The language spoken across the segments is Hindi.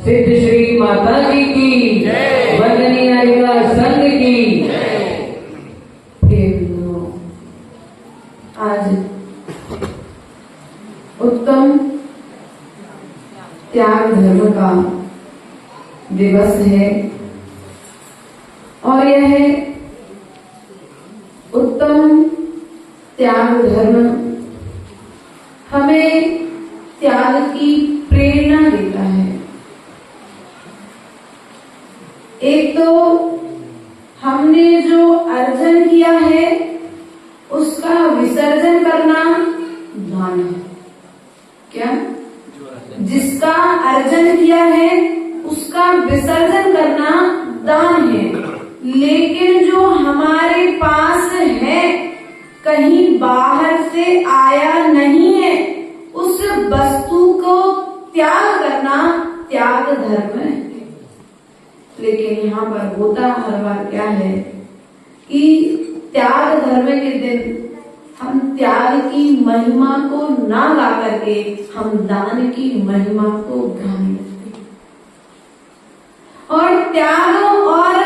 सिद्ध श्री माता जी की वंदनीय आयिका संघ की। आज उत्तम त्याग धर्म का दिवस है और यह उत्तम त्याग धर्म हमें त्याग की प्रेरणा देता है। एक तो हमने जो अर्जन किया है उसका विसर्जन करना दान है। क्या? जिसका अर्जन किया है उसका विसर्जन करना दान है। लेकिन जो हमारे पास है, कहीं बाहर से आया नहीं है, उस वस्तु को त्याग करना त्याग धर्म है। लेकिन यहाँ पर होता हर बार क्या है कि त्याग धर्म के दिन हम त्याग की महिमा को ना गा करके हम दान की महिमा को गाने लगते और त्याग और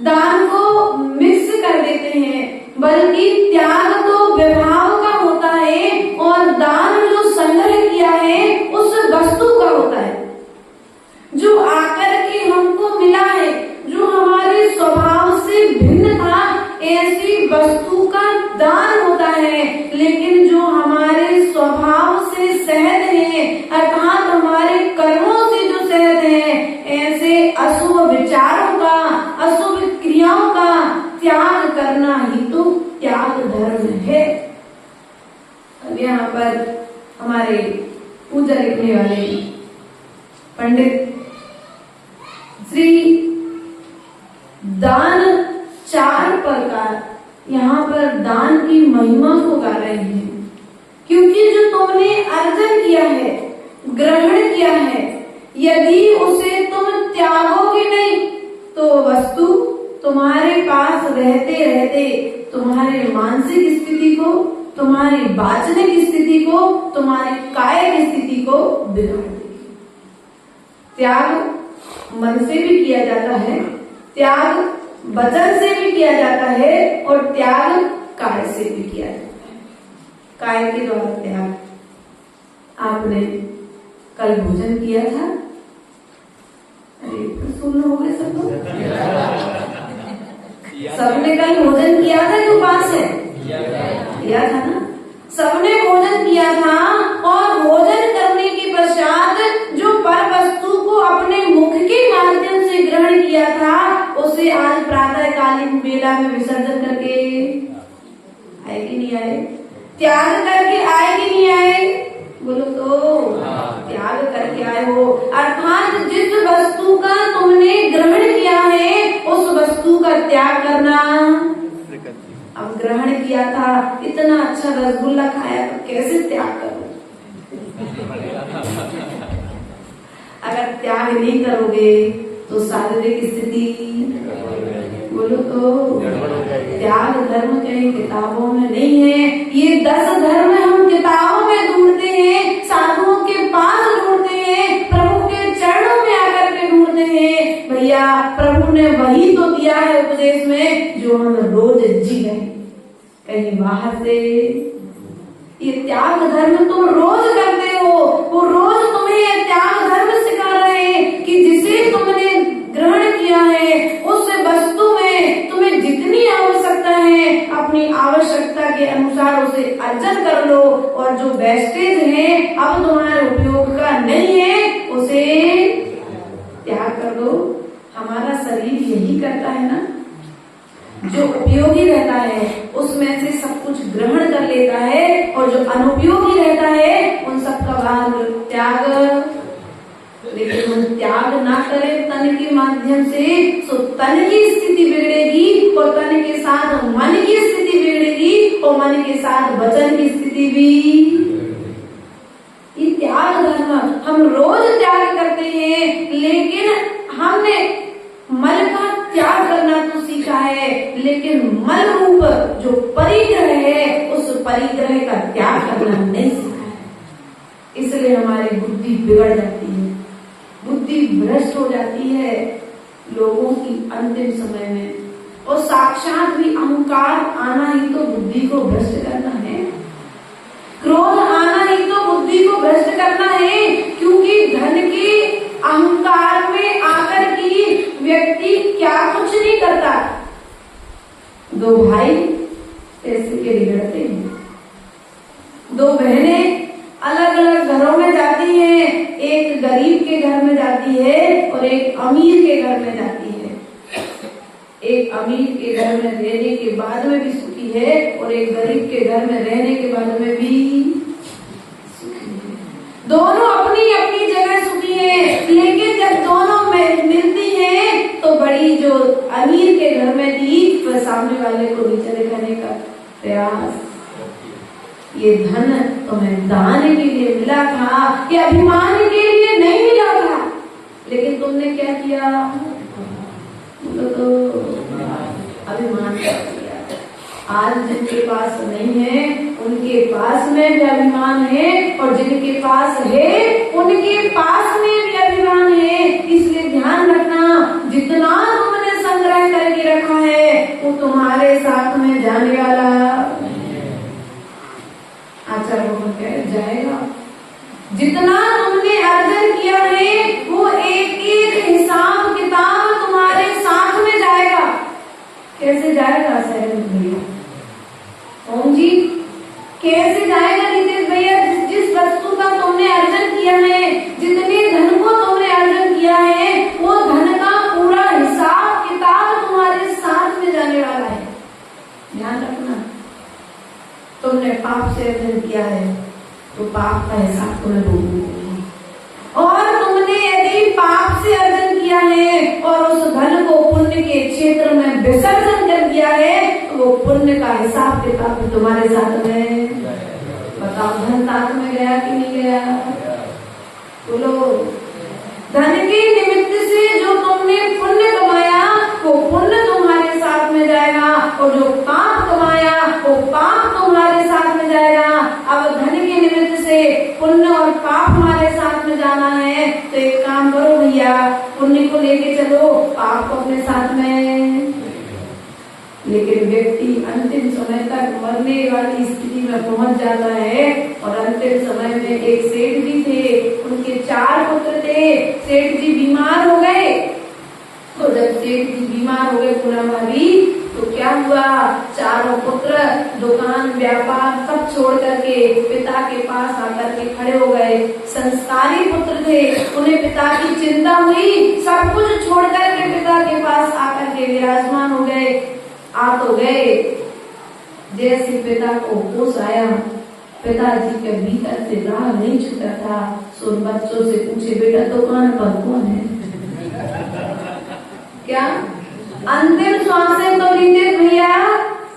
दान को मिक्स कर देते हैं। बल्कि त्याग तो विभाव का होता है और दान जो संग्रह किया है उस वस्तु का होता है, जो आकर के हमको मिला है, जो हमारे स्वभाव से भिन्न था, ऐसी वस्तु का दान होता है। लेकिन जो हमारे स्वभाव से सहज है, अर्थात हमारे कर्मों से जो सहज है, ऐसे अशुभ विचारों का, अशुभ क्रियाओं का त्याग करना ही तो त्याग धर्म है। अब यहाँ पर हमारे पूजा लिखने वाले पंडित श्री दान 4 प्रकार यहाँ पर दान की महिमा को गा रहे हैं। क्योंकि जो तुमने अर्जन किया है, ग्रहण किया है, यदि उसे तुम त्यागोगे नहीं तो वस्तु तुम्हारे पास रहते रहते तुम्हारे मानसिक स्थिति को, तुम्हारी वाचनिक स्थिति को, तुम्हारी कायिक स्थिति को बिगाड़ देगी। त्याग मन से भी किया जाता है, त्याग वचन से भी किया जाता है और त्याग काय से भी किया जाता है। काय के द्वारा त्याग, आपने कल भोजन किया था, अरे प्रसन्न हो गए सब लोग। सबने कल भोजन किया था कि उपास है? किया था ना। सबने भोजन किया था और भोजन करने के पश्चात जो पर वस्तु को अपने मुख के माध्यम से ग्रहण किया था उसे आज प्रातःकालीन बेला में विसर्जन करके आए कि नहीं आए? त्याग करके आए कि नहीं आए? बोलो तो त्याग करके आए हो। अर्थात जिस वस्तु का तुमने ग्रहण किया है उस वस्तु का त्याग करना। अब ग्रहण किया था, इतना अच्छा रसगुल्ला खाया तो कैसे त्याग करो? अगर त्याग नहीं करोगे तो शारीरिक स्थिति, बोलो तो त्याग धर्म कहीं किताबों में नहीं है। ये 10 धर्म हम किताबों में ढूंढते हैं, साधुओं के पास ढूंढते हैं, प्रभु के चरणों में आकर के ढूंढते हैं। भैया प्रभु ने वही तो दिया है उपदेश में जो हम रोज जी रहे, कहीं बाहर से। ये त्याग धर्म तुम रोज करते हो, वो रोज तुम्हें ये त्याग धर्म सिखा रहे हैं कि जिसे तुमने ग्रहण किया है उस वस्तु में तुम्हें जितनी आवश्यकता है अपनी आवश्यकता के अनुसार उसे अर्जन कर लो, और जो वेस्टेज है अब तुम्हारे उपयोग का नहीं है उसे त्याग कर दो। हमारा शरीर यही करता है ना, जो उपयोगी रहता है उसमें से सब कुछ ग्रहण कर लेता है और जो अनुपयोगी रहता है उन सब का भाग त्याग। लेकिन हम त्याग ना करें तन के माध्यम से तो तन की स्थिति बिगड़ेगी और तन के साथ मन की स्थिति बिगड़ेगी और मन के साथ वचन की स्थिति भी। ये त्याग धर्म हम रोज त्याग करते हैं, लेकिन हमने मल का त्याग करना तो सीखा है, लेकिन मल रूप जो परिग्रह है उस परिग्रह का त्याग करना नहीं सीखा है। इसलिए हमारी बुद्धि बिगड़ जाती है, बुद्धि भ्रष्ट हो जाती है लोगों की अंतिम समय में। और साक्षात भी अहंकार आना ही तो बुद्धि को भ्रष्ट करना है, क्रोध आना ही तो बुद्धि को भ्रष्ट करना है। क्योंकि धन के अहंकार में आकर की व्यक्ति क्या कुछ नहीं करता। 2 भाई पैसे के बिगड़ते हैं, 2 बहनें अलग अलग घरों में जाती हैं, एक गरीब के घर में जाती है और एक अमीर के घर में जाती है। एक अमीर के घर में रहने के बाद में भी सुखी है और एक गरीब के घर में रहने के बाद में भी सुखी है। दोनों अपनी अपनी जगह सुखी है, लेकिन जब दोनों में मिलती हैं तो बड़ी जो अमीर के घर में थी वह सामने वाले को नीचे दिखाने का प्रयास। ये धन तुम्हें दान के लिए मिला था, ये अभिमान के लिए नहीं मिला था, लेकिन तुमने क्या किया? तो अभिमान कर दिया। आज जिनके पास नहीं है उनके पास में भी अभिमान है, और जिनके पास है उनके पास में भी अभिमान है। इसलिए ध्यान रखना, जितना तुमने संग्रह करके रखा है वो तुम्हारे साथ में जाने वाला जाएगा। जितना तुमने अर्जन किया है वो एक एक हिसाब किताब तुम्हारे साथ में जाएगा। कैसे जाएगा सहज भैया? ओम जी कैसे जाएगा नितेश भैया? जिस वस्तु का तुमने अर्जन किया है, जितने धन को तुमने अर्जन किया है, वो धन का पूरा हिसाब किताब तुम्हारे साथ में जाने वाला है। ध्यान रखना, तुमने पाप से अर्जन किया है तो पाप का हिसाब तुम्हें भोगना, और तुमने यदि पाप से अर्जन किया है और उस धन को पुण्य के क्षेत्र में विसर्जन कर दिया है तो वो पुण्य का हिसाब किताब तुम्हारे साथ में। बताओ धन साथ में गया कि नहीं गया? बोलो। धन के निमित्त से जो तुमने पुण्य कमाया वो पुण्य तुम्हारे साथ में जाएगा, और जो पाप कमाया वो पाप तुम्हारे साथ में जाएगा। अब धन के निमित्त से पुण्य और पाप हमारे साथ में जाना है तो एक काम करो भैया, पुण्य को लेके चलो, पाप को अपने साथ में। लेकिन व्यक्ति अंतिम समय तक मरने वाली स्थिति में पहुंच जाता है। और अंतिम समय में एक सेठ जी थे, उनके 4 पुत्र थे। सेठ जी बीमार हो गए, तो जब सेठ जी बीमार हो गए पूरा भाभी, तो क्या हुआ, चारों पुत्र दुकान व्यापार सब छोड़ करके पिता के पास आकर के खड़े हो गए। संस्कारी पुत्र थे, उन्हें पिता की चिंता हुई, सब कुछ छोड़ करके पिता के पास आकर के विराजमान हो गए। आ तो गए, जैसे पिता को होश आया, पिताजी के भीतर से राह नहीं छूटा था। सो बच्चों से पूछे, बेटा दुकान पर कौन है? क्या अंतिम श्वासें तो लीजिए भैया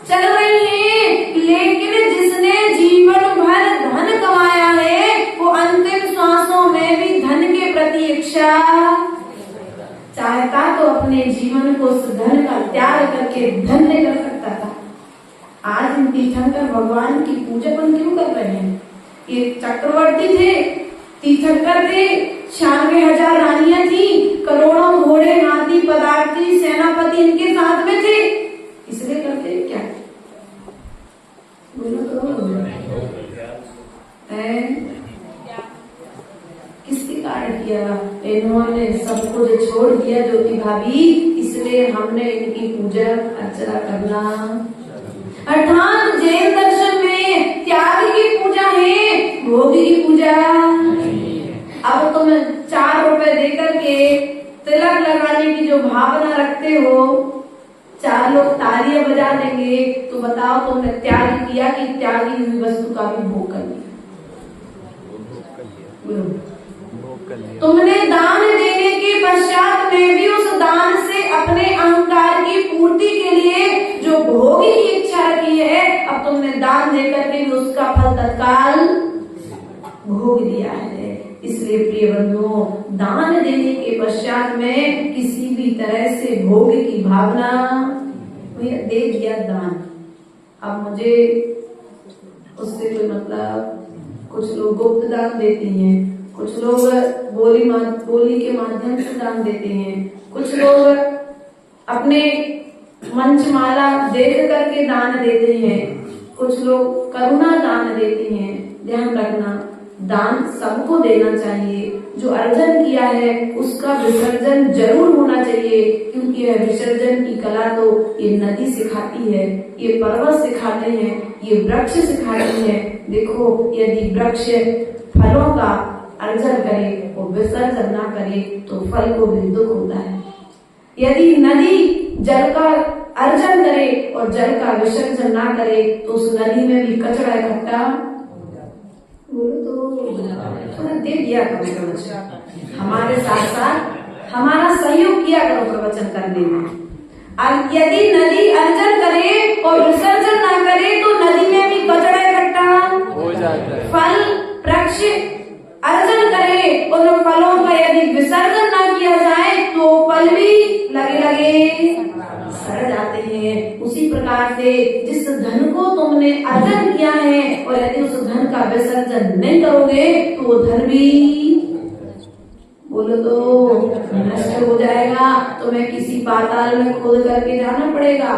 चल रही हैं, लेकिन जिसने जीवन भर धन कमाया है वो अंतिम श्वासों में भी धन के प्रति इच्छा चाहता तो अपने जीवन को उस धन का त्याग करके धन्य कर सकता था। आज इन तीर्थंकर भगवान की पूजा अपन क्यों कर रहे हैं? ये चक्रवर्ती थे, तीर्थंकर थे, 96,000 रानियां थी, करोड़ों घोड़े हाथी पदार्थी सेनापति इनके साथ में थे, इसलिए करते क्या? बोलो तो किसके कारण किया? इन्होंने सब कुछ छोड़ दिया ज्योति भाभी, इसलिए हमने इनकी पूजा अर्चना करना। अर्थात जैन दर्शन में त्याग की पूजा है, भोग की पूजा। अब तुम 4 रुपए देकर के तिलक लगाने की जो भावना रखते हो, 4 लोग तालियां बजा देंगे, तो बताओ तुमने त्याग किया कि त्यागी हुई वस्तु का भी भोग कर लिया? तुमने दान देने के पश्चात में भी उस दान से अपने अहंकार की पूर्ति के लिए जो भोग की इच्छा रखी है, अब तुमने दान देकर के उसका फल तत्काल भोग दिया है। इसलिए प्रिय बंधुओं, दान देने के पश्चात में किसी भी तरह से भोग की भावना दे दिया दान, अब मुझे उससे कोई मतलब। कुछ लोग गुप्त दान देते हैं, कुछ लोग बोली के माध्यम से दान देते हैं, कुछ लोग अपने मंचमाला देख करके दान देते हैं, कुछ लोग करुणा दान देते हैं। ध्यान रखना, दान सबको देना चाहिए। जो अर्जन किया है उसका विसर्जन जरूर होना चाहिए, क्योंकि यह विसर्जन की कला तो ये नदी सिखाती है, ये पर्वत सिखाते हैं, ये वृक्ष सिखाते हैं। देखो, यदि वृक्ष फलों का अर्जन करे और विसर्जन ना करे तो फल को भी दुख होता है। यदि नदी जल का अर्जन करे और जल का विसर्जन ना करे तो उस नदी में भी कचरा इकट्ठा। बोलो तो थोड़ा दे दिया करो प्रवचन, हमारे साथ साथ हमारा सहयोग किया करो प्रवचन करने में। अब यदि नदी अर्जन करे और विसर्जन ना करे तो नदी में भी कचरा इकट्ठा हो जाता है। फल वृक्ष अर्जन करे और फलों का यदि विसर्जन ना किया जाए तो फल भी लगे सड़ जाते हैं। उसी प्रकार से जिस धन को तुमने अर्जन किया है और यदि उस धन का विसर्जन नहीं करोगे तो वो धन भी, बोलो तो, नष्ट हो जाएगा। तुम्हें किसी पाताल में खोद करके जाना पड़ेगा।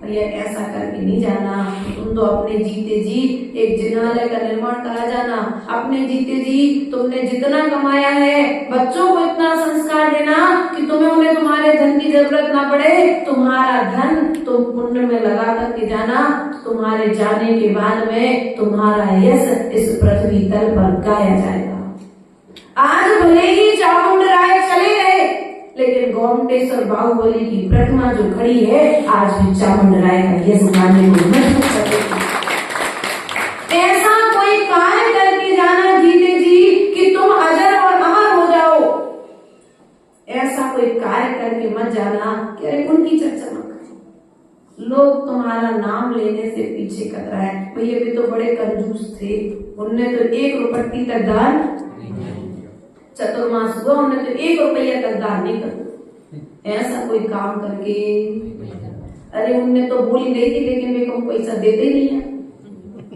भैया ऐसा करके नहीं जाना, तुम तो अपने जीते जी एक जिनालय का निर्माण करा जाना। अपने जीते जी तुमने जितना कमाया है बच्चों को इतना संस्कार देना कि तुम्हें उन्हें तुम्हारे धन की जरूरत ना पड़े। तुम्हारा धन तुम पुण्य में लगा करके जाना, तुम्हारे जाने के बाद में तुम्हारा यश इस पृथ्वी तल पर गाया जाएगा। आज भले ही चामुंड राय चले गए, लेकिन गोमटेश्वर बाहुबली की प्रतिमा जो खड़ी है आज भी चामुंड राय का यश गाने को मजबूत करेगी। ऐसा कोई कार्य करके जाना जीते जी कि तुम अजर और अमर हो जाओ। ऐसा कोई कार्य करके मत जाना कि अरे उनकी चर्चा मत करो, लोग तुम्हारा नाम लेने से पीछे कतरा है। भैया भी तो बड़े कंजूस थे, उनने तो 1 रुपट्टी तक दान, चतुर्मास हुआ उन्हें तो 1 रुपया तक दान नहीं कर। ऐसा कोई काम करके, अरे उनने तो बोली गई थी लेकिन मेरे को पैसा देते नहीं है,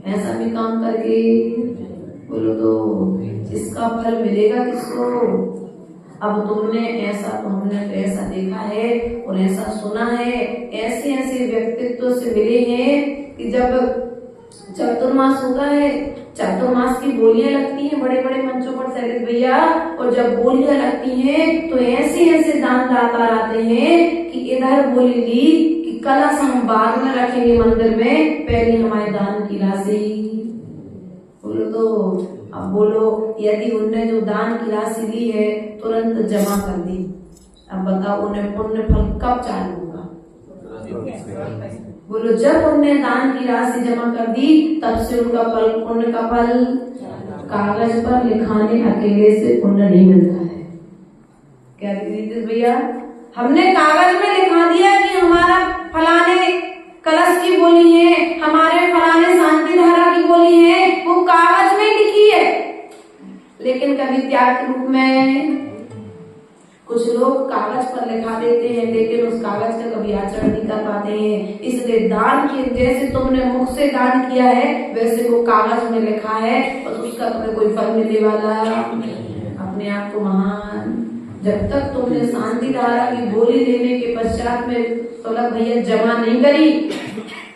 ऐसा भी काम करके बोलो तो इसका फल मिलेगा किसको? अब तुमने ऐसा, तो हमने तो ऐसा देखा है और ऐसा सुना है, ऐसे ऐसे व्यक्तित्व से मिले हैं कि जब चतुर्मास होता है, चातुर्मास की बोलियां लगती हैं बड़े बड़े मंचों पर शैलेश भैया, और जब बोलियां लगती हैं तो ऐसे ऐसे दान दाता आते हैं कि इधर बोली ली कि कलश हम बाद में रखेंगे मंदिर में, पहले हमारे दान की राशि बोलो। तो अब बोलो, यदि उनने जो दान की राशि ली है तुरंत जमा कर दी, अब बताओ उन्हें पुण्य फल कब चालू होगा? बोलो, जब उनने दान की राशि जमा कर दी तब से उनका फल, पुण्य का फल कागज पर लिखाने अकेले से पुण्य नहीं मिलता है। क्या दीदी भैया, हमने कागज में लिखा दिया कि हमारा फलाने कलश की बोली है, हमारे फलाने शांति धारा की बोली है, वो कागज में लिखी है, लेकिन कभी त्याग के रूप में कुछ लोग कागज पर लिखा देते हैं, लेकिन उस कागज का कभी आचरण नहीं कर पाते हैं। इसलिए दान की, जैसे तुमने मुख से दान किया है वैसे वो कागज में लिखा है और उसका तुम्हें कोई फल मिलने वाला अपने आप को महान। जब तक तुमने शांति धारा की बोली देने के पश्चात में सुलभ भैया जमा नहीं करी,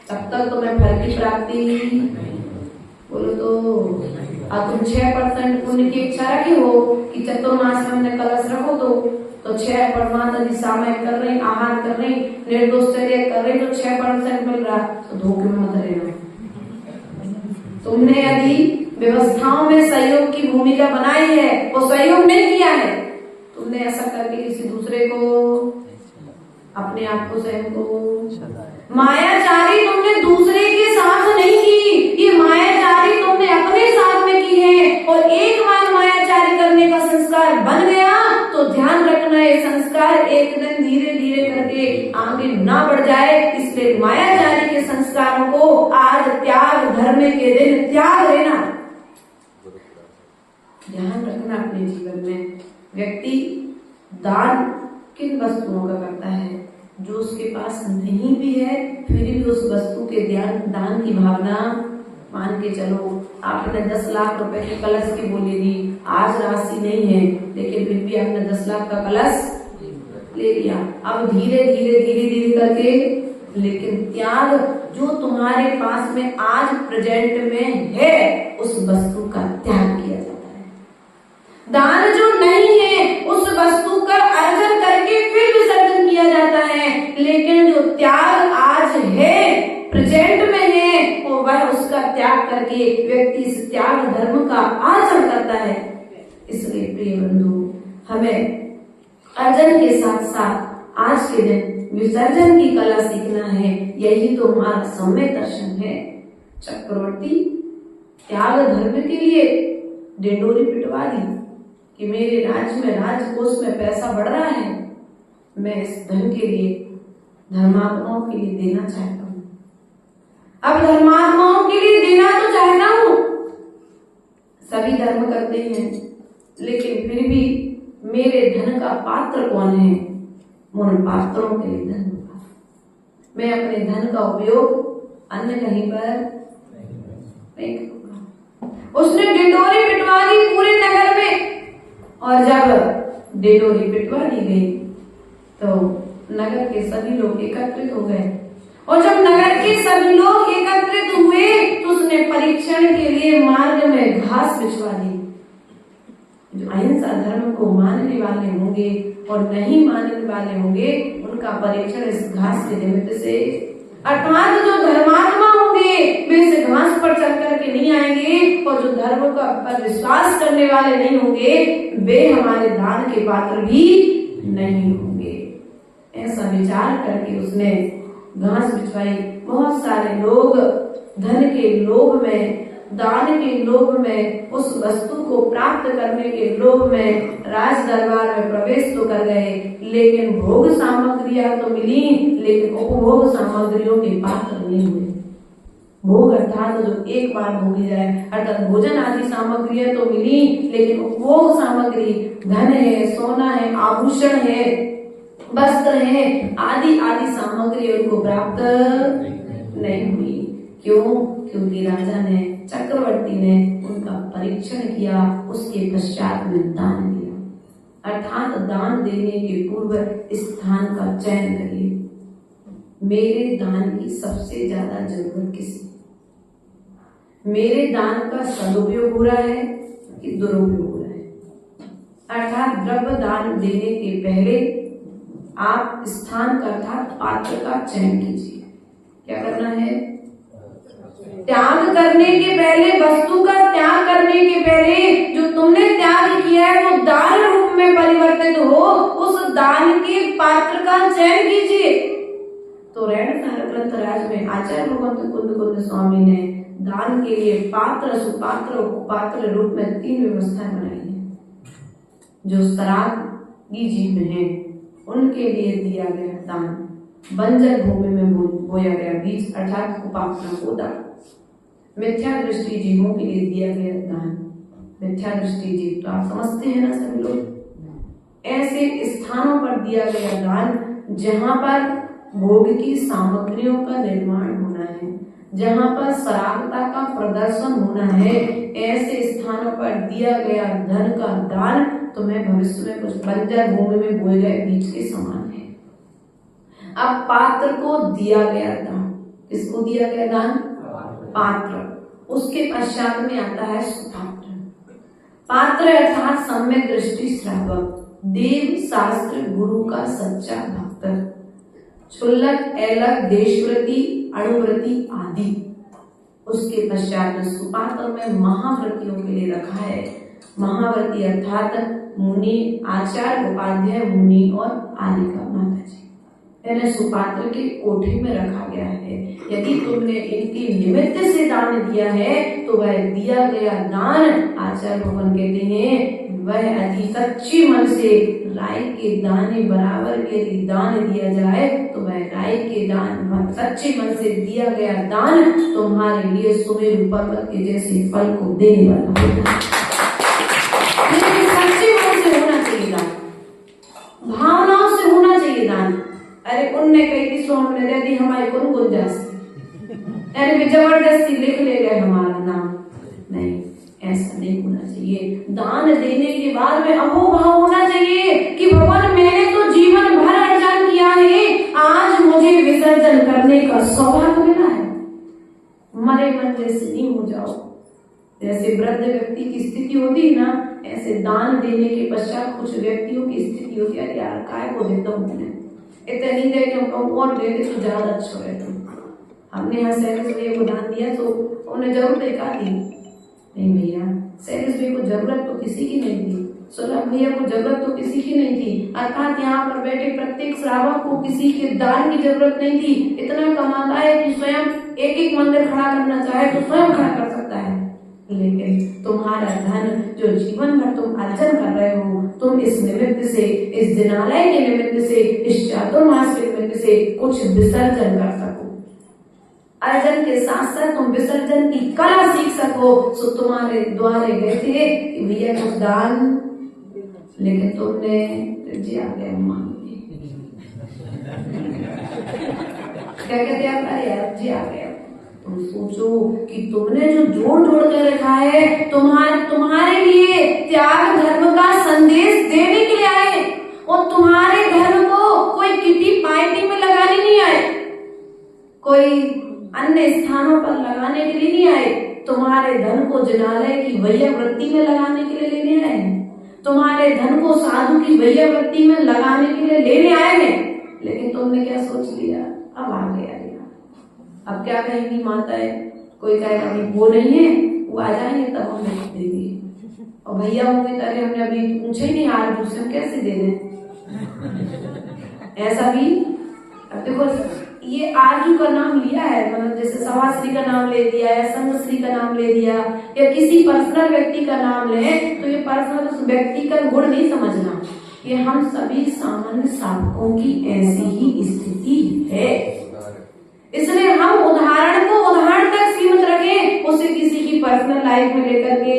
तब तक तुम्हें फल की प्राप्ति बोलो। तो अब तुम 6% पुण्य की इच्छा रखी हो कि चतुर्मास में हमने कलश रखो, तो 6 परमात्मा जी सामयिक कर रही, आहार कर रही, निर्दोषचर्या कर रही, तो 6% मिल रहा, तो धोखे में मत रहना। तुमने यदि व्यवस्थाओं में सहयोग की भूमिका बनाई है, वो सहयोग नहीं किया है, तुमने ऐसा करके किसी दूसरे को, अपने आप को, स्वयं को मायाचारी तुमने दूसरे के साथ नहीं की, ये मायाचारी तुमने अपने साथ में की है। और एक बार मायाचारी करने का संस्कार बन गया तो ध्यान रखना, ये संस्कार एक दिन धीरे धीरे करके आगे ना बढ़ जाए। इसलिए मायाचारी के संस्कारों को आज त्याग धर्म के दिन त्याग देना, ध्यान रखना अपने जीवन में। व्यक्ति दान किन वस्तुओं का करता है? जो उसके पास नहीं भी है फिर भी उस वस्तु के दान की भावना, मान के चलो आपने 10 लाख रुपए के कलश की बोली दी, आज राशि नहीं है लेकिन फिर भी आपने 10 लाख का कलश ले लिया। अब धीरे धीरे धीरे धीरे करके, लेकिन त्याग जो तुम्हारे पास में आज प्रेजेंट में है उस वस्तु का त्याग किया जाता है। दान जो नहीं है उस वस्तु का अर्जन करके फिर विसर्जन किया जाता है, लेकिन जो त्याग आज है प्रेजेंट में है और वह उसका त्याग करके व्यक्ति इस त्याग धर्म का आचरण करता है। इसलिए प्रिय बंधु, हमें अर्जन के साथ साथ आज के दिन विसर्जन की कला सीखना है। यही तो हमारा सम्य दर्शन है। चक्रवर्ती त्याग धर्म के लिए डिंडोरी पिटवा दी कि मेरे राज्य में, राजकोष में पैसा बढ़ रहा है, मैं इस धन के लिए धर्मात्माओं के लिए देना चाहता हूँ। अब धर्मात्माओं के लिए देना तो चाहता हूँ, सभी धर्म करते हैं, लेकिन फिर भी मेरे धन का पात्र कौन है? उन पात्रों के लिए धन होगा। मैं अपने धन का उपयोग अन्य कहीं पर नहीं करूंगा। उसने डिंडोरी पिटवा दी पूरे नगर में, और जब डिंडोरी पिटवा दी गई तो नगर के सभी लोग एकत्रित हो गए, और जब नगर के सभी लोग एकत्रित हुए तो उसने परीक्षण के लिए मार्ग में घास बिछवा दी। जो अहिंसा धर्म को मानने वाले होंगे और नहीं मानने वाले होंगे, उनका परीक्षण इस घास के निमित्त से, अर्थात जो धर्मात्मा होंगे वे इस घास पर चल करके नहीं आएंगे, और जो धर्म का पर विश्वास करने वाले नहीं होंगे वे हमारे दान के पात्र भी नहीं होंगे। ऐसा विचार करके उसने घास बिछवाई। बहुत सारे लोग धन के लोभ में, दान के लोभ में, उस वस्तु को प्राप्त करने के लोभ में राज दरबार में प्रवेश तो कर गए, लेकिन भोग सामग्रियां तो मिली, लेकिन उपभोग सामग्रियों के पात्र नहीं हुए। भोग अर्थात जो एक बार भोगी जाए, अर्थात भोजन आदि सामग्रियां तो मिली, लेकिन उपभोग सामग्री धन है, सोना है, आभूषण है, वस्त्र है, आदि आदि सामग्री उनको प्राप्त नहीं हुई। क्यों? क्योंकि राजा ने, चक्रवर्ती ने उनका परीक्षण किया, उसके पश्चात में दान दिया। अर्थात दान देने के पूर्व स्थान का चयन करिए। मेरे दान की सबसे ज्यादा जरूरत किसे? मेरे दान का सदुपयोग हो रहा है कि दुरुपयोग हो रहा है? अर्थात द्रव्य दान देने के पहले आप स्थान का अर्थात पात्र का चयन कीजिए। क्या करना है? त्याग करने के पहले, वस्तु का त्याग करने के पहले जो तुमने त्याग किया है वो दान रूप में परिवर्तित हो, उस दान के पात्र का चयन कीजिए। तो रेणुसार ग्रंथराज में आचार्य भगवंत कुंद स्वामी ने दान के लिए पात्र, सुपात्र और कुपात्र रूप में 3 व्यवस्थाएं बनाई है। जो सरागी जीव हैं उनके लिए दिया गया दान, बंजर भूमि में बोया गया बीज अर्थात कुपात्र को दान, मिथ्या दृष्टि जीवों के लिए दिया गया दान। मिथ्या दृष्टि जीव तो आप समझते हैं ना सभी लोग। ऐसे स्थानों पर दिया गया दान जहां पर भोग की सामग्रियों का निर्माण होना है, जहां पर सरागता का प्रदर्शन होना है, ऐसे स्थानों पर दिया गया धन का दान तुम्हें भविष्य में कुछ बंजर भूमि में बोए गए बीज के समान है। अब पात्र को दिया गया दान, किसको दिया गया दान? पात्र। उसके पश्चात में आता है सुपात्र। पात्र अर्थात सम्यक दृष्टि श्रावक, देव शास्त्र गुरु का सच्चा भक्त, क्षुल्लक, ऐलक, देशव्रती, अणुव्रती आदि। उसके पश्चात सुपात्र में महाव्रतियों के लिए रखा है। महाव्रती अर्थात मुनि, आचार्य, उपाध्याय, मुनि और आलिका माता जी, इन्हें सुपात्र के कोठे में रखा गया है। यदि तुमने इनके निमित्त से दान दिया है तो वह दिया गया दान, आचार्य भगवान कहते हैं, वह अति सच्ची मन से राई के दाने बराबर यदि दान दिया जाए तो वह राई के दान, सच्चे मन से दिया गया दान तुम्हारे लिए सुमेरु पर्वत के जैसे फल को देने वाला होगा। सच्चे मन से होना चाहिए दान, भावनाओं से होना चाहिए दान। अरे उनने कही थी सो हमने दे दी, हमारी कौन गुंजाइश, अरे भी जबरदस्ती लिख ले गए हमारा नाम, नहीं, ऐसा नहीं होना चाहिए। दान देने के बाद में अहोभाव होना चाहिए कि भगवान मैंने तो जीवन भर अर्जन किया है, आज मुझे विसर्जन करने का सौभाग्य मिला है। मरे मन जैसे नहीं हो जाओ। जैसे वृद्ध व्यक्ति की स्थिति होती है ना, ऐसे दान देने के पश्चात कुछ व्यक्तियों की स्थिति होती है, यार काय को देता हूँ मैंने, इतना नहीं दे कि और दे दे तो ज्यादा अच्छा रहता। हमने यहाँ सैलस भैया को दान दिया तो उन्हें जरूरत देखा थी, नहीं भैया सैलस भैया को जरूरत तो किसी की नहीं थी, सुलभ भैया को जरूरत तो किसी की नहीं थी, अर्थात यहाँ पर बैठे प्रत्येक श्रावक को किसी के दान की जरूरत नहीं थी। इतना कमाता है कि स्वयं एक एक मंदिर खड़ा करना चाहे तो स्वयं खड़ा कर सकता है। लेकिन तुम्हारा धन जो जीवन भर तुम अर्जन कर रहे हो, तुम इस निमित्त से, इस दिनालय के निमित्त से, इस चातुर्मास के निमित्त से कुछ विसर्जन कर सको, अर्जन के साथ साथ तुम विसर्जन की कला सीख सको। सो तुम्हारे द्वारे गए थे कि भैया कुछ दान, लेकिन तुमने जी आ गया मांग क्या कहते हैं आप, अरे यार जी आ गया। तुम सोचो कि तुमने जो जोड़ जोड़ कर रखा है, तुम्हारे लिए त्याग धर्म का संदेश देने के लिए आए, और तुम्हारे धर्म को कोई किटी पार्टी में लगाने नहीं आए, कोई अन्य स्थानों पर लगाने के लिए नहीं आए। तुम्हारे धन को जिनालय की वैया वृत्ति में लगाने के लिए लेने आए हैं, तुम्हारे धन को साधु की वैया वृत्ति में लगाने के लिए लेने आए हैं। लेकिन तुमने क्या सोच लिया, अब आ गया यार, अब क्या कहेंगी माताएं, कोई कहेगा अभी वो नहीं है, वो आ जाएंगे तब हम देंगे, और भैया होंगे तो अरे हमने अभी पूछे ही नहीं हार दूसरे हम कैसे दे दें। ऐसा भी अब देखो, ये आजू का नाम लिया है, मतलब जैसे सभाश्री का नाम ले दिया या संघश्री का नाम ले दिया या किसी पर्सनल व्यक्ति का नाम ले, तो ये पर्सनल उस व्यक्ति का गुण नहीं समझना, ये हम सभी सामान्य साधकों की ऐसी ही स्थिति है। इसलिए हम उदाहरण को उदाहरण तक सीमित रखें, उसे किसी की पर्सनल लाइफ में लेकर के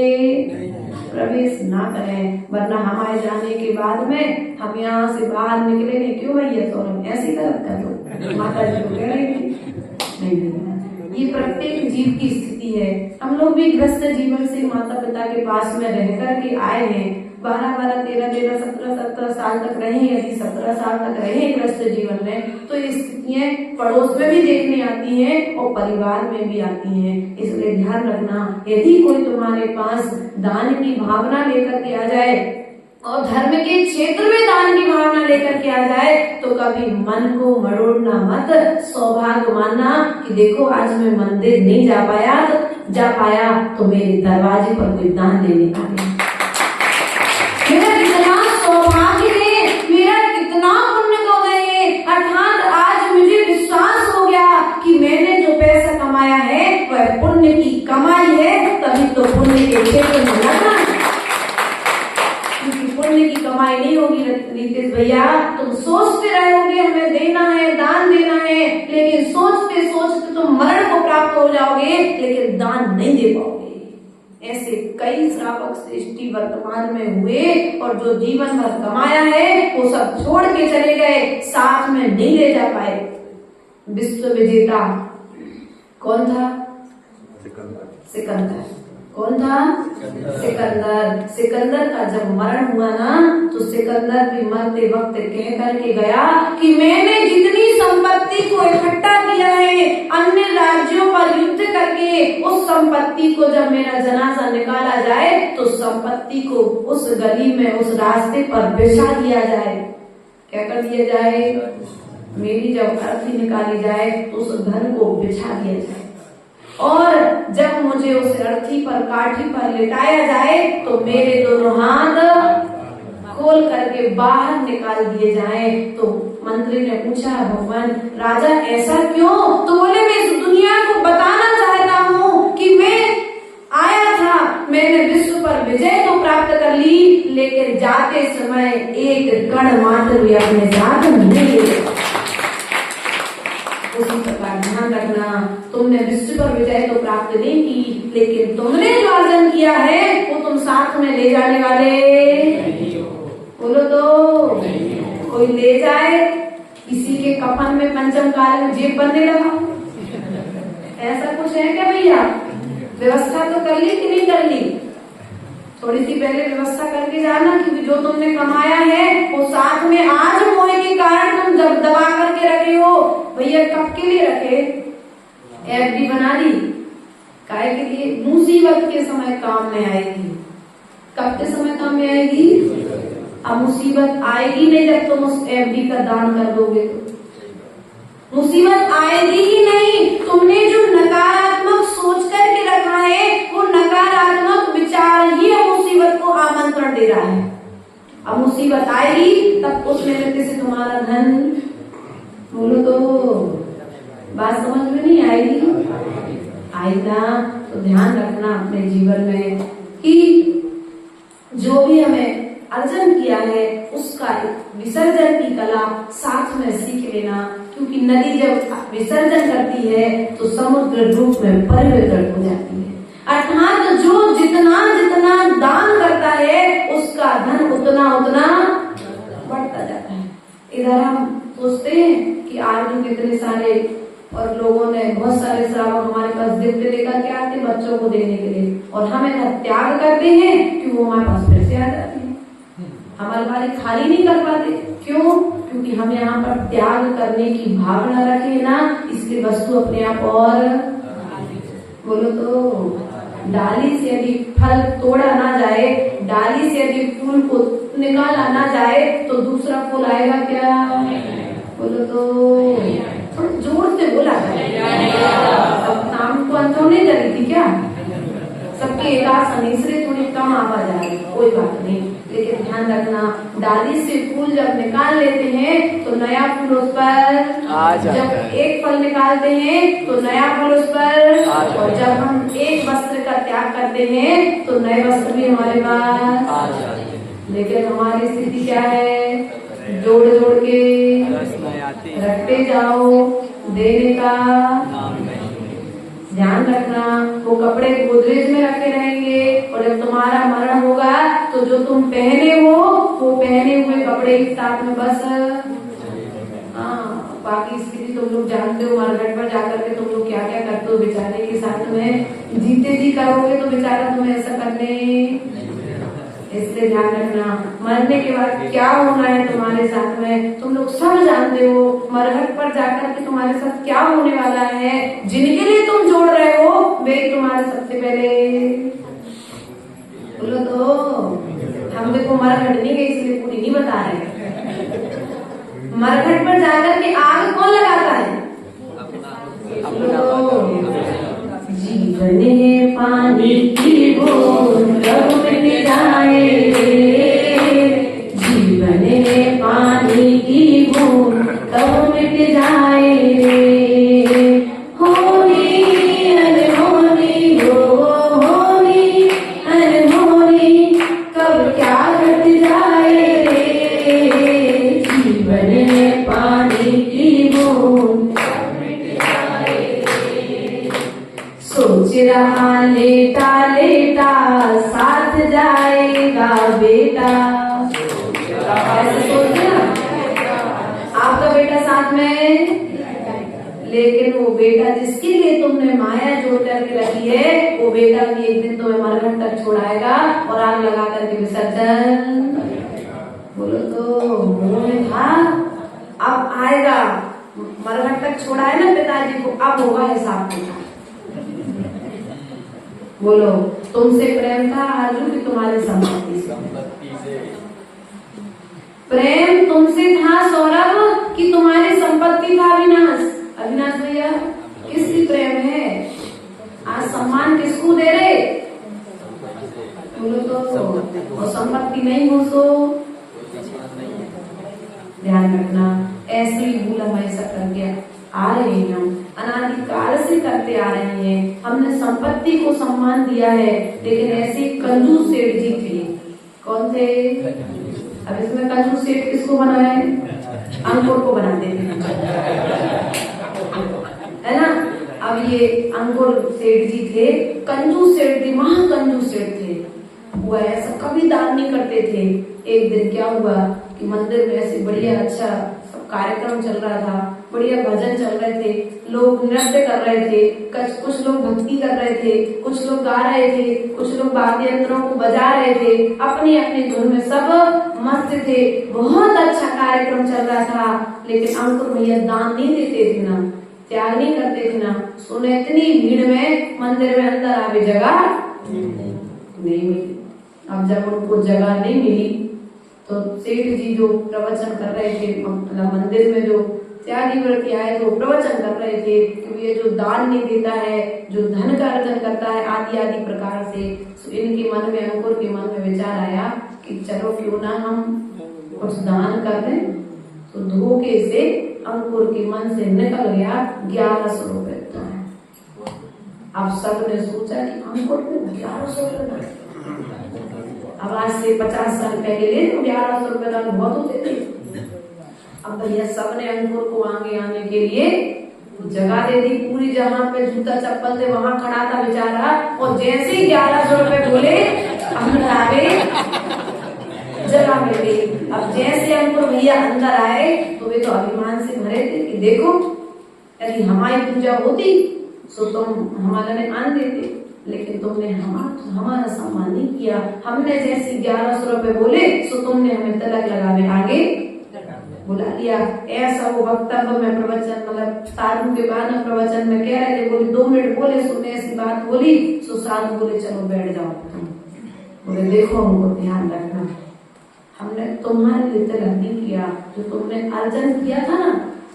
प्रवेश ना करें, वरना हमारे जाने के बाद में हम यहाँ से बाहर निकले नहीं, क्यों भैया तो हम ऐसी गलत कर लो, माता जी को कह रही थी। नहीं, ये प्रत्येक जीव की स्थिति है। हम लोग भी ग्रस्त जीवन से माता पिता के पास में रह कर के आए हैं, 12-12, 13-13, 17-17 साल तक रहे, यदि 17 साल तक रहे गृहस्थ जीवन में, तो ये स्थितियां पड़ोस में भी देखने आती हैं और परिवार में भी आती हैं। इसलिए ध्यान रखना, यदि कोई तुम्हारे पास दान की भावना लेकर के आ जाए और धर्म के क्षेत्र में दान की भावना लेकर के आ जाए, तो कभी मन को मरोड़ना मत, सौभाग्य मानना कि देखो आज मैं मंदिर नहीं जा पाया तो मेरे दरवाजे पर कोई दान देने का नहीं। मेरा कितना सौभाग्य है, मेरा कितना पुण्य का उदय है, अर्थात आज मुझे विश्वास हो गया कि मैंने जो पैसा कमाया है वह पुण्य की कमाई है, तभी तो पुण्य के क्षेत्र में लगना। पुण्य की कमाई नहीं होगी रितेश भैया, तुम सोचते रहोगे हमें देना है, दान देना है, लेकिन सोचते सोचते तुम मरण को प्राप्त हो जाओगे, लेकिन दान नहीं दे पाओगे। ऐसे कई श्रावक श्रेष्ठी वर्तमान में हुए और जो जीवन भर कमाया है वो सब छोड़ के चले गए, साथ में नहीं ले जा पाए। विश्व विजेता कौन था? सिकंदर। कौन था? सिकंदर। सिकंदर का जब मरण हुआ ना, तो सिकंदर भी मरते वक्त कह करके गया कि मैंने जितनी संपत्ति को इकट्ठा किया है अन्य राज्यों पर युद्ध करके, उस संपत्ति को जब मेरा जनाजा निकाला जाए तो संपत्ति को उस गली में, उस रास्ते पर बिछा दिया जाए। क्या कर दिया जाए? मेरी जब अर्थी निकाली जाए तो उस धन को बिछा दिया जाए, और जब मुझे उस अर्थी पर, काठी पर लिटाया जाए तो मेरे दोनों हाथ खोल करके बाहर निकाल दिए जाएं। तो मंत्री ने पूछा, भगवान राजा ऐसा क्यों? तो बोले मैं इस दुनिया को बताना चाहता हूँ कि मैं आया था, मैंने विश्व पर विजय तो प्राप्त कर ली, लेकिन जाते समय एक कण मात्र भी अपने साथ नहीं ले। उसी प्रकार ध्यान रखना, तुमने विश्व पर विजय तो प्राप्त नहीं की, लेकिन तुमने जो अर्जन किया है वो तुम साथ में ले जाने वाले बोलो तो कोई ले जाए। किसी के कफन में पंचम काल में जेब बनने लगा, ऐसा कुछ है क्या भैया? व्यवस्था तो कर ली कि नहीं कर ली? थोड़ी सी पहले व्यवस्था करके जाना कि जो तुमने कमाया है वो साथ में, आज मोह के कारण तुम जब दबा करके रखे हो। भैया कब के लिए रखे? एफडी बना ली, काहे के लिए? मुसीबत के समय काम में आएगी। कब के समय काम में आएगी? अब मुसीबत आएगी नहीं जब तुम उस एफडी का दान कर दोगे तो मुसीबत आएगी ही नहीं। तुमने जो नकारात्मक सोच करके रखा है वो नकारात्मक विचार ही मुसीबत को आमंत्रण दे रहा है। अब मुसीबत आएगी तब उस मेहनत से तुम्हारा धन, बोलो तो बात समझ में नहीं आएगी? आएगा। तो ध्यान रखना अपने जीवन में कि जो भी हमें अर्जन किया है उसका विसर्जन की कला साथ में सीख लेना, क्योंकि नदी जब विसर्जन करती है तो समुद्र रूप में परिवर्तित हो जाती है। अर्थात जो जितना जितना दान करता है उसका धन उतना उतना बढ़ता जाता है। इधर हम सोचते हैं कि आज कितने सारे और लोगों ने बहुत सारे श्रावक हमारे पास गिफ्ट लेकर के आते बच्चों को देने के लिए, और हम इधर त्याग करते हैं कि वो हमारे पास फिर से आ जाती है। हम अलमारी खाली नहीं कर पाते, क्यों? क्योंकि हम यहाँ पर त्याग करने की भावना रखे ना, इसलिए वस्तु अपने आप और बोलो तो डाली से यदि फल तोड़ा ना जाए, डाली से यदि फूल को निकाला ना जाए तो दूसरा फूल आएगा क्या? बोलो तो थोड़ा जोर से बोला जाए। अब काम को अंत नहीं करी थी क्या? सबकी एकाश तीसरे थोड़ी कम आवाज आ रही, कोई बात नहीं, लेकिन ध्यान रखना डाली से फूल जब निकाल लेते हैं तो नया फूल उस पर जब एक फल निकालते हैं तो नया फल उस पर, और जब हम एक वस्त्र का त्याग करते हैं तो नए वस्त्र भी हमारे पास। लेकिन हमारी स्थिति क्या है? जोड़ जोड़ के रखते जाओ, देने का ध्यान रखना। वो कपड़े गोदरेज में रखे रहेंगे और जब तुम्हारा मरण होगा तो जो तुम पहने हो वो पहने हुए कपड़े एक साथ में बस। बाकी स्थिति तुम लोग जानते हो, मार्केट पर जाकर के तुम लोग क्या क्या करते हो बेचारे के साथ में। जीते जी करोगे तो बेचारा तुम्हें ऐसा करने इसलिए ध्यान रखना, मरने के बाद क्या होना है तुम्हारे साथ में तुम लोग सब जानते हो। मरघट पर जाकर के तुम्हारे साथ क्या होने वाला है, जिनके लिए तुम जोड़ रहे हो वे तुम्हारे सबसे पहले बोलो तो। हम देखो मरघट नहीं गए इसलिए पूरी नहीं बता रहे। मरघट पर जाकर के आग कौन लगाता है? जीवन है पानी की बूंद कब मिट जाए, जीवन है पानी की बूंद कब मिट जाए, होनी अनहोनी हो, होनी अनहोनी कब क्या घट जाए, जीवन है पानी की बूंद सोच रहा लेटा लेटा साथ जाएगा बेटा। ऐसे सोच रहा आपका बेटा साथ में, लेकिन वो बेटा जिसके लिए तुमने माया जोड़ करके रखी है वो बेटा भी एक दिन तुम्हें मरघट तक छोड़ाएगा और आग लगा करके विसर्जन। बोलो तो मुंह में था, अब आएगा मरघट तक छोड़ाए ना पिताजी को, अब होगा हिसाब किताब। बोलो तुमसे प्रेम था अर्जुन की तुम्हारी संपत्ति से, प्रेम तुमसे था सौरभ कि तुम्हारी संपत्ति था अविनाश। अविनाश भैया किसकी प्रेम है? आज सम्मान किसको दे रहे? बोलो तो, और संपत्ति नहीं हो सो ध्यान रखना। ऐसी भूल हम ऐसा करके आ रहे हैं, हम अनादिकाल से करते आ रहे हैं। हमने संपत्ति को सम्मान दिया है, लेकिन ऐसे कंजूस सेठ जी थे। कौन थे? अब इसमें कंजूस सेठ किसको बनाए? अंकुर को बनाते थे, है ना। अब ये अंकुर सेठ जी थे, कंजूस सेठ थे, महाकंजूस सेठ थे। वो ऐसा कभी दान नहीं करते थे। एक दिन क्या हुआ कि मंदिर में ऐसे बढ़िया अच्छा कार्यक्रम चल रहा था, बढ़िया भजन चल रहे थे, लोग नृत्य कर रहे थे, कुछ लोग भक्ति कर रहे थे, कुछ लोग गा रहे थे, कुछ लोग वाद्य यंत्रों को बजा रहे थे, अपनी अपनी धुन में सब मस्त थे। बहुत अच्छा कार्यक्रम चल रहा था, लेकिन अंकुर भैया दान नहीं देते थे ना, त्याग नहीं करते थे ना। सुने इतनी भीड़ में मंदिर में अंदर आवे जगह नहीं मिली। अब जब उनको जगह नहीं मिली तो सेठ जी जो प्रवचन कर रहे थे, मतलब मंदिर में जो त्यागी व्रती आए तो प्रवचन कर रहे थे कि ये जो दान नहीं देता है, जो धन का अर्जन करता है आदि आदि प्रकार से, तो इनके मन में, अंकुर के मन में विचार आया कि चलो क्यों ना हम कुछ दान कर दें। तो धोखे से अंकुर के मन से निकल गया 1100 रुपए दान। अब सबने सोचा कि अंकुर को 1100 रुपए, अब आज से 50 साल पहले तो 1100 रुपए दान बहुत होते थे। अब भैया सबने अंकुर को आगे आने के लिए जगह दे दी पूरी, जहाँ पे जूता चप्पल थे वहां खड़ा था बेचारा, और जैसे ही 1100 रुपए बोले अंदर आ गए, जगह मिल गई। अब जैसे अंकुर भैया अंदर आए तो वे तो अभिमान से भरे थे कि देखो यदि हमारी पूजा होती तो तुम हमारे अन्न देते, लेकिन तुमने हमारा सम्मान नहीं किया। हमने जैसे 1100 रुपए बोले तो तुमने हमें तलक लगावे आगे बुला लिया। ऐसा वो वक्तव्य में प्रवचन, मतलब साधु के बाद में प्रवचन में कह रहे थे, बोले 2 मिनट बोले, सुनने ऐसी बात बोली तो साधु बोले चलो बैठ जाओ। बोले देखो हमको ध्यान रखना, हमने तुम्हारे लिए तलक नहीं किया, जो तुमने अर्जन किया था ना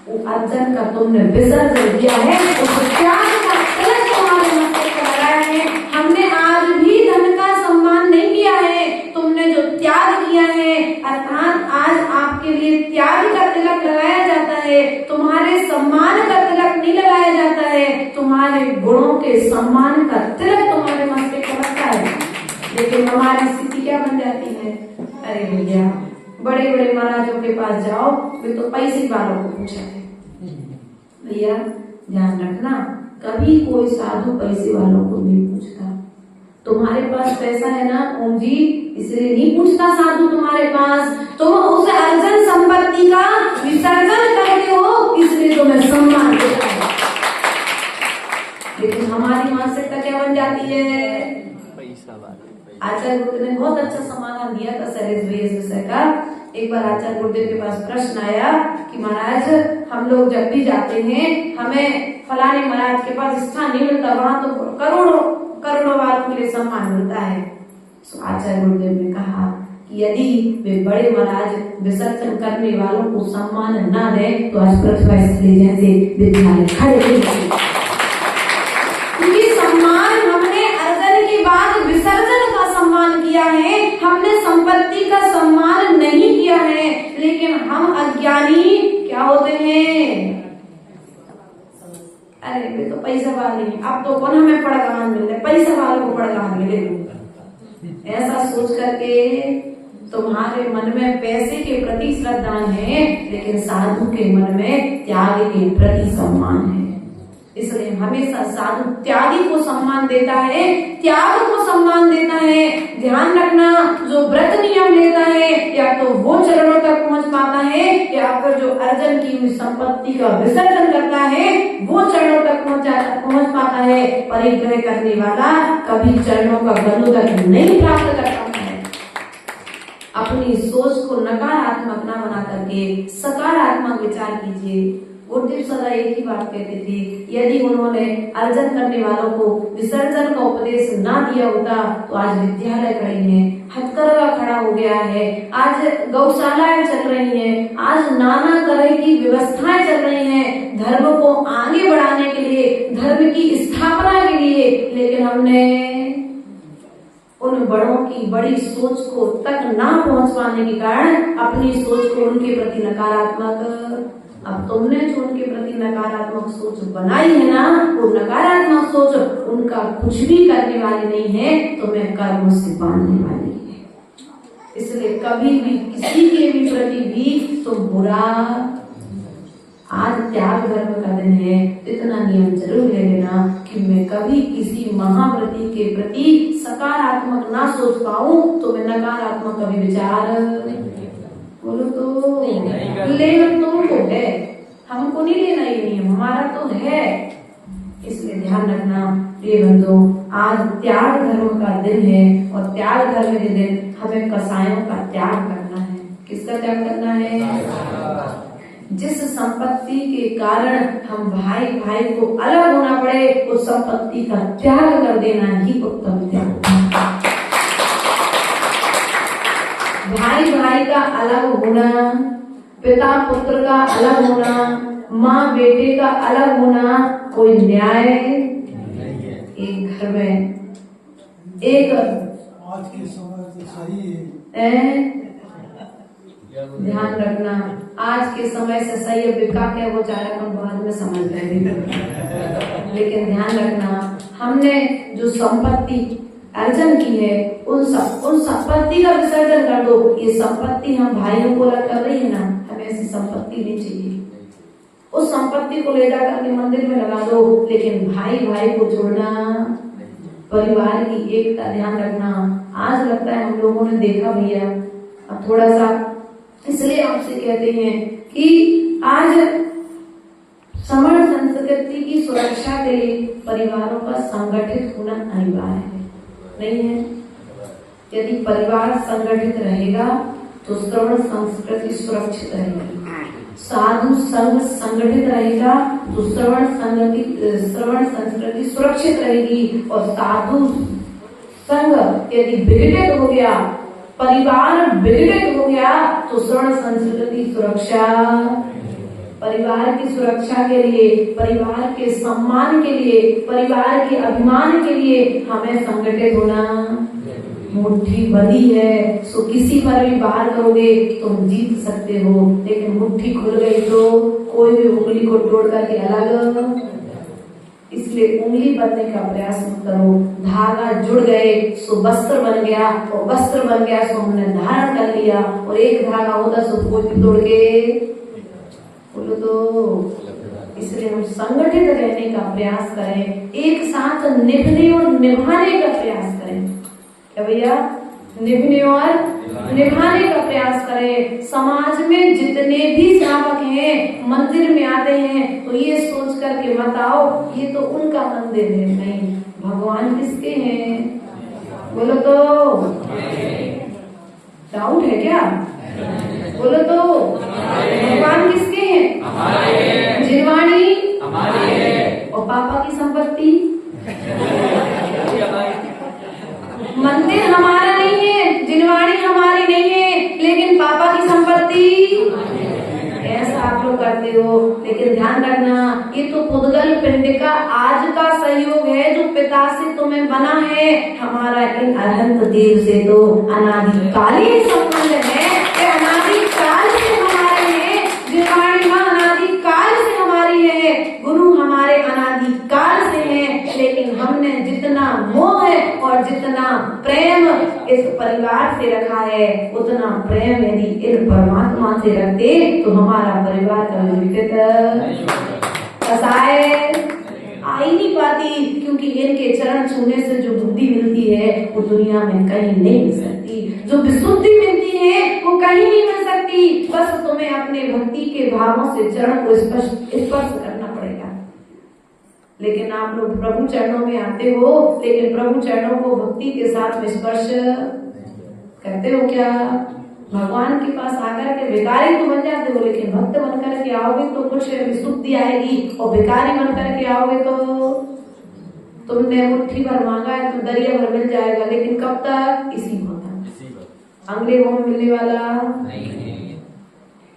वो अर्जन का तुमने विसर्जन किया है, उस त्याग का तिलक तुम्हारे मस्तक पर लगाया है। हमने आज भी धन का सम्मान नहीं किया है, तुमने जो त्याग किया है, अर्थात आज आपके लिए त्याग का तिलक लगाया जाता है, तुम्हारे सम्मान का तिलक नहीं लगाया जाता है, तुम्हारे गुणों के सम्मान का तिलक तुम्हारे मस्तक पर लगता है। लेकिन हमारी स्थिति क्या बन जाती है? अरे भैया बड़े बड़े महाराजों के पास जाओ, वे तो पैसे वालों को पूछा है। भैया ध्यान रखना, कभी कोई साधु पैसे वालों को नहीं पूछता। तुम्हारे पास पैसा है ना ओम जी, इसलिए नहीं पूछता साधु तुम्हारे पास, तुम उस अर्जन संपत्ति का विसर्जन करते हो, इसलिए तुम्हें सम्मान देता है। लेकिन हमारी मानसिकता क्या बन जाती है? आचार्य गुरु ने बहुत अच्छा समाधान दिया था शैलेश भैया इस विषय का। एक बार आचार्य गुरुदेव के पास प्रश्न आया कि महाराज हम लोग जब भी जाते हैं हमें फलाने महाराज के पास स्थान नहीं मिलता, वहां तो करोड़ों वालों के लिए सम्मान मिलता है। तो आचार्य गुरुदेव ने कहा कि यदि वे बड़े महाराज विसर्जन करने वालों को सम्मान न दें तो आज प्रतिभा स्थली जैसे विद्यालय खड़े नहीं होंगे। क्योंकि सम्मान हमने अर्जन के बाद विसर्जन का सम्मान किया है, हमने संपत्ति का सम्मान नहीं किया है। लेकिन हम अज्ञानी क्या होते हैं, अरे वे तो पैसा वाले हैं, अब तो कौन हमें पड़गान मिल रहे, पैसा वालों को पड़गान मिले, ऐसा सोच करके तुम्हारे मन में पैसे के प्रति श्रद्धा है, लेकिन साधु के मन में त्याग के प्रति सम्मान है। इसलिए हमेशा साधु त्यागी को सम्मान देता है, त्याग को सम्मान देता है। ध्यान रखना, जो व्रत नियम लेता है या तो वो चरणों तक पहुंच पाता है, या फिर जो अर्जन की हुई संपत्ति का विसर्जन करता है वो चरणों तक पहुंच पाता है। परिग्रह करने वाला कभी चरणों का गलोदक नहीं प्राप्त कर पाता है। अपनी सोच को नकारात्मक न बना करके सकारात्मक विचार कीजिए। गुरुदेव सदा एक ही बात कहते थे, यदि उन्होंने अर्जन करने वालों को विसर्जन का उपदेश ना दिया होता तो आज विद्यालय खड़े हैं, हथकरघा खड़ा हो गया है, आज गौशालाएं चल रही हैं, आज नाना तरह की व्यवस्थाएं चल रही हैं धर्म को आगे बढ़ाने के लिए, धर्म की स्थापना के लिए। लेकिन हमने उन बड़ों की बड़ी सोच को तक ना पहुंच पाने के कारण अपनी सोच को उनके प्रति नकारात्मक, अब तुमने जो उनके प्रति नकारात्मक सोच बनाई है ना, वो नकारात्मक सोच उनका कुछ भी करने वाली नहीं है, तुम्हें कर्म से बांधने वाली है। इसलिए कभी भी किसी के भी प्रति भी तुम बुरा, आज त्याग धर्म का दिन है, इतना नियम जरूर ले लेना कि मैं कभी किसी महाव्रती के प्रति सकारात्मक ना सोच पाऊं तो मैं नकारात्मक कभी विचार बोलो तो लेना तुमको है, हमको नहीं लेना ये नियम, हमारा तो है। इसलिए ध्यान रखना प्रिय बंधु, आज त्याग धर्म का दिन है और त्याग धर्म के दिन हमें कसायों का त्याग करना है। किसका त्याग करना है? जिस संपत्ति के कारण हम भाई भाई को अलग होना पड़े, उस संपत्ति का त्याग कर देना ही उत्तम त्याग। भाई भाई का अलग होना, पिता पुत्र का अलग होना, माँ बेटे का अलग होना कोई न्याय एक घर में एक आज के समय तो सही है। ध्यान रखना, आज के समय से सही है, बिका क्या वो चाहे हम बाद में समझ लेंगे। लेकिन ध्यान रखना, हमने जो संपत्ति अर्जन की है उन संपत्ति का विसर्जन कर दो। ये संपत्ति हम भाइयों को अलग कर रही है ना, हमें ऐसी संपत्ति नहीं चाहिए। उस संपत्ति को ले जाकर के मंदिर में लगा दो, लेकिन भाई भाई को जोड़ना, परिवार की एकता ध्यान रखना। आज लगता है हम लोगों ने देखा भैया, अब थोड़ा सा इसलिए आपसे कहते हैं कि आज समण संस्कृति की सुरक्षा के लिए परिवारों का संगठित होना अनिवार्य है, नहीं है? यदि परिवार संगठित रहेगा तो श्रवण संस्कृति सुरक्षित रहेगी। साधु संघ संगठित रहेगा तो श्रवण संस्कृति सुरक्षित रहेगी। और साधु संघ यदि विघटित हो गया, परिवार विघटित हो गया तो श्रवण संस्कृति सुरक्षा, परिवार की सुरक्षा के लिए, परिवार के सम्मान के लिए, परिवार के अभिमान के लिए हमें संगठित होना। मुट्ठी बंधी है सो किसी पर भी बाहर करोगे तुम जीत सकते हो, लेकिन मुट्ठी खुल गई तो कोई भी उंगली को तोड़ करके अलग। इसलिए उंगली बनने का प्रयास मत करो। धागा जुड़ गए सो वस्त्र बन गया, और वस्त्र बन गया सो हमने धारण कर लिया। और एक धागा होता सो कोई भी तोड़ के बोलो तो। इसलिए हम संगठित रहने का प्रयास करें, एक साथ निभने और निभाने का प्रयास करें। क्या भैया? निभने और निभाने का प्रयास करें। समाज में जितने भी श्रावक हैं मंदिर में आते हैं तो ये सोच करके मत आओ ये तो उनका मंदिर है, नहीं, भगवान किसके हैं बोलो तो। डाउट है क्या? बोलो तो। भगवान किसके हैं? हमारे। जिनवाणी हमारी है। और पापा की संपत्ति? मंदिर हमारा नहीं है, जिनवाणी हमारी नहीं है, लेकिन पापा की संपत्ति। ऐसा आप लोग करते हो, लेकिन ध्यान रखना ये तो पुद्गल पिंड का आज का सहयोग है जो पिता से तुम्हें बना है। हमारा इन अनंत देव से तो अनादिकालीन संबंध है। ये अनादिकाल से हमारे हैं, जिनवाणी माँ अनादिकाल से हमारी है, गुरु हमारे अनादिकाल से हैं। लेकिन हमने जितना मोह और जितना प्रेम इस परिवार से रखा है, उतना प्रेम यदि इन परमात्मा से रखते तो हमारा परिवार कभी विकसित आ ही नहीं पाती। क्योंकि इनके चरण छूने से जो बुद्धि मिलती है वो दुनिया में कहीं नहीं मिल सकती, जो विशुद्धि मिलती है वो कहीं नहीं मिल सकती। बस तुम्हें अपने भक्ति के भावों से चरण को स्पर्श करना पड़ेगा। लेकिन आप लोग प्रभु चरणों में आते हो, लेकिन प्रभु चरणों को भक्ति के साथ में स्पर्श करते हो क्या? भगवान के पास आकर के भिखारी तो बन जाते हो, लेकिन भक्त बनकर के आओगे तो कुछ विशुद्धि आएगी, और भिखारी बनकर के आओगे तो तुमने मुट्ठी भर मांगा है तो दरिया भर मिल जाएगा, लेकिन कब तक? इसी को तक, अगले वो में मिलने वाला नहीं।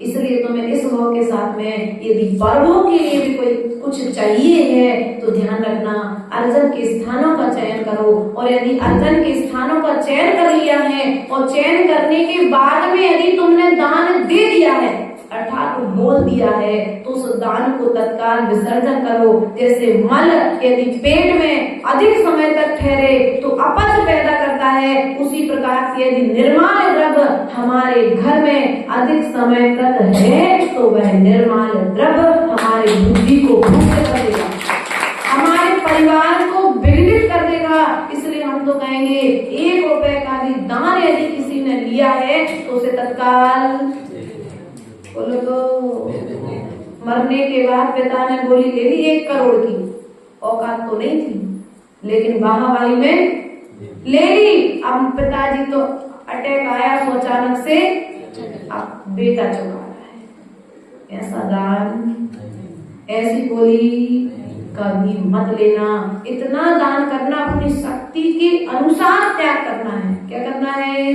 इसलिए तुम्हें इस भाव के साथ में यदि प्रभु के लिए भी कोई कुछ चाहिए है तो ध्यान रखना, अर्जन के स्थानों का चयन करो। और यदि अर्जन के स्थानों का चयन कर लिया है और चयन करने के बाद में यदि तुमने दान दे दिया है, अर्थात बोल दिया है, तो उस दान को तत्काल विसर्जन करो। जैसे मल यदि पेट में अधिक समय तक ठहरे तो अपच पैदा करता है, उसी प्रकार से यदि निर्माल द्रव्य हमारे घर में अधिक समय तक है तो वह निर्माल द्रव्य हमारी बुद्धि को भ्रष्ट कर देगा, हमारे परिवार को विघटित कर देगा। इसलिए हम तो कहेंगे 1 रुपए का भी दान यदि किसी ने लिया है तो उसे तत्काल, बोलो तो। मरने के बाद पिता ने गोली ले ली 1 करोड़ की, औकात तो नहीं थी, लेकिन बाहावाई में ले ली। अब पिताजी तो अटैक आया तो अचानक से, अब बेटा चुका रहा है। ऐसा दान, ऐसी गोली कभी मत लेना। इतना दान करना, अपनी शक्ति के अनुसार त्याग करना है। क्या करना है?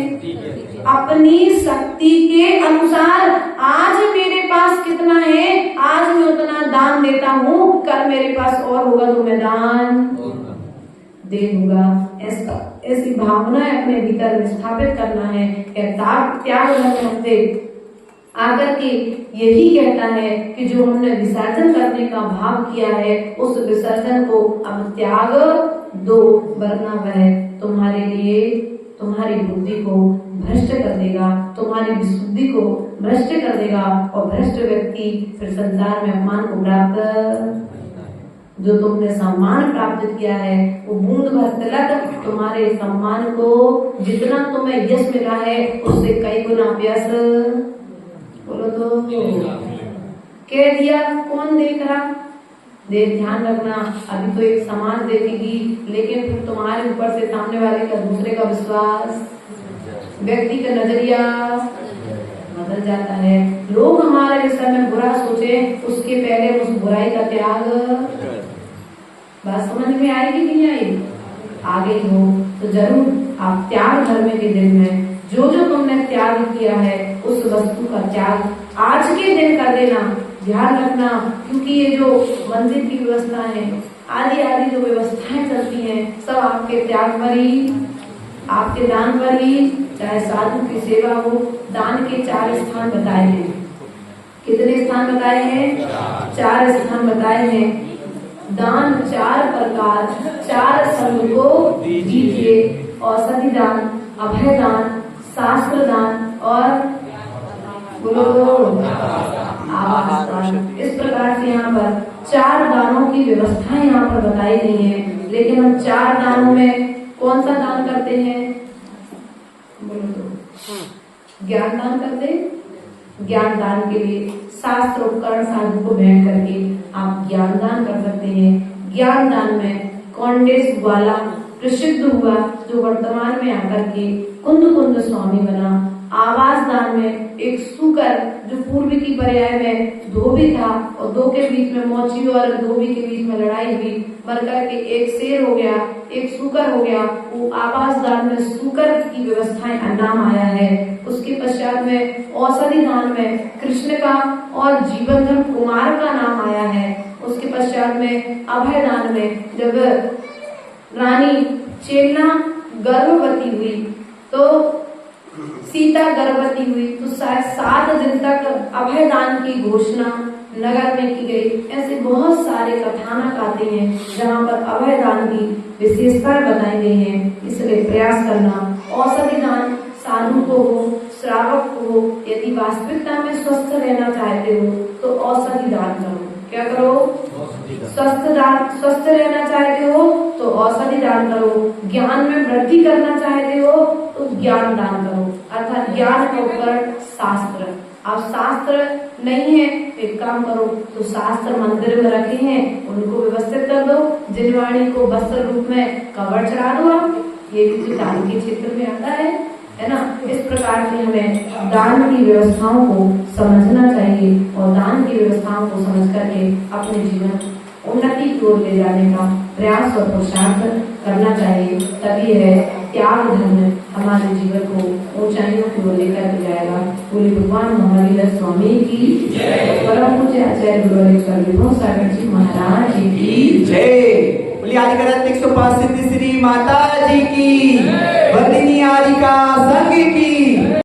अपनी शक्ति के अनुसार। आज मेरे पास कितना है, आज मैं उतना दान देता हूँ, कल मेरे पास और होगा तो मैं दान दे दूंगा। ऐसी भावना अपने भीतर में स्थापित करना है। त्याग हमसे आकर के यही कहता है कि जो हमने विसर्जन करने का भाव किया है, उस विसर्जन को अब त्याग दो, वरना वह तुम्हारे लिए तुम्हारी बुद्धि को भ्रष्ट कर देगा, तुम्हारी विशुद्धि को भ्रष्ट कर देगा। और भ्रष्ट व्यक्ति फिर संसार में अपमान को प्राप्त, जो तुमने सम्मान प्राप्त किया है वो बूंद भर तिलक तुम्हारे सम्मान को, जितना तुम्हें यश मिला है उससे कई गुना अपयश, बोलो तो, कह दिया। कौन देख रहा? देख, ध्यान रखना, अभी तो एक समाज देखेगी, लेकिन फिर तुम्हारे ऊपर से सामने वाले का, दूसरे का विश्वास, व्यक्ति का नजरिया बदल जाता है। लोग हमारे विषय में बुरा सोचे, उसके पहले उस बुराई का त्याग। बात समझ में आएगी कि नहीं आएगी? आगे हो तो जरूर आप त्याग धर्म के दिन में जो जो तुमने त्याग किया है उस वस्तु का त्याग आज के दिन कर देना। ध्यान रखना, क्योंकि ये जो मंदिर की व्यवस्था है, आदि आदि जो व्यवस्थाएं चलती हैं, सब आपके त्याग पर ही, आपके दान पर ही। चाहे साधु की सेवा हो, दान के 4 स्थान बताए हैं। कितने स्थान बताए हैं? 4 स्थान बताए हैं। दान 4 प्रकार, 4 संग को दीजिए, औषधि दान, अभय दान, शास्त्र दान और बोलो आवास दान। इस प्रकार से यहाँ पर 4 दानों की व्यवस्थाएं यहाँ पर बताई गई है। लेकिन हम 4 दानों में कौन सा दान करते हैं? बोलो तो ज्ञान दान करते। ज्ञान दान के लिए शास्त्र उपकरण साधु को भेंट करके आप ज्ञान दान कर सकते हैं। ज्ञान दान में कौंडेस वाला प्रसिद्ध हुआ, जो वर्तमान में आकर के कुंद कुंद स्वामी बना। आवास दान में एक सूकर, जो पूर्वी की पर्याय में धोबी था, और दो के बीच में मोची और धोबी के बीच में लड़ाई हुई, मरकर के एक शेर हो गया, एक सूकर हो गया। वो आवास दान में सूकर की व्यवस्थाएं नाम आया है। उसके पश्चात में औषधि दान में कृष्ण का और जीवन धन कुमार का नाम आया है। उसके पश्चात में अभय दान में जब रानी चेलना गर्भवती हुई, तो सीता गर्भवती हुई, तो शायद 7 दिन तक अभय दान की घोषणा नगर में की गई। ऐसे बहुत सारे कथानक आते हैं जहाँ पर अभय दान की विशेषताएं बताई गई हैं। इसलिए प्रयास करना, औषधि दान साधु को हो, श्रावक को हो, यदि वास्तविकता में स्वस्थ रहना चाहते हो तो औषधि दान करो। क्या करो? स्वस्थ रहना चाहते हो तो औषधि दान करो। ज्ञान में वृद्धि करना चाहते हो तो ज्ञान दान करो, अर्थात ज्ञान के ऊपर शास्त्र। अब शास्त्र नहीं है, एक काम करो, तो शास्त्र मंदिर में रखे हैं, उनको व्यवस्थित कर दो। जिनवाणी को वस्त्र रूप में कवर चढ़ा दो। आप ये भी दान के क्षेत्र में आता है ना। इस प्रकार की हमें दान की व्यवस्थाओं को समझना चाहिए, और दान की व्यवस्थाओं को समझ करके अपने जीवन उन्नति की ओर ले जाने का प्रयास और पुरुषार्थ करना चाहिए। तभी यह त्याग धर्म हमारे जीवन को ऊंचाइयों की ओर लेकर के जाएगा। बोले भगवान महावीर स्वामी की परम पूज्य आचार्य गुरुवर विभो सागर जी महाराज की जय। बोलिए आदिकरत 105 सिद्धि श्री माता जी की, वंदनीय आदिका संघ की।